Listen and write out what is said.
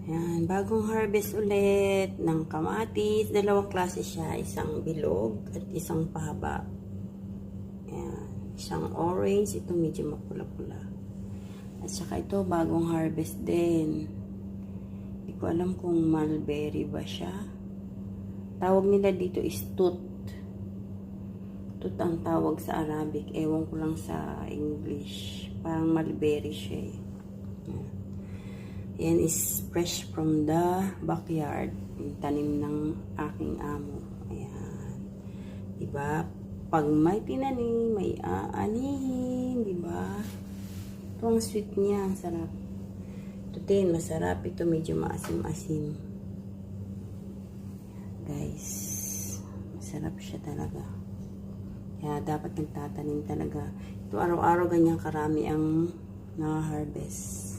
Ayan, bagong harvest ulit ng kamatis. Dalawang klase siya, isang bilog at isang pahaba. Ayan, isang orange, ito medyo mapula-pula. At saka ito, bagong harvest din. Hindi ko alam kung mulberry ba siya. Tawag nila dito is tut. Tut ang tawag sa Arabic. Ewan ko lang sa English. Parang mulberry siya eh. Ayan. Yan is fresh from the backyard. Yung tanim ng aking amo. Ayan. Diba? Pag may tinanim, may aanihin. Diba? Ito ang sweet niya. Ang sarap. Ito din, masarap. Ito medyo maasim-asim. Guys. Masarap siya talaga. Kaya dapat nagtatanim talaga. Ito araw-araw ganyang karami ang na-harvest.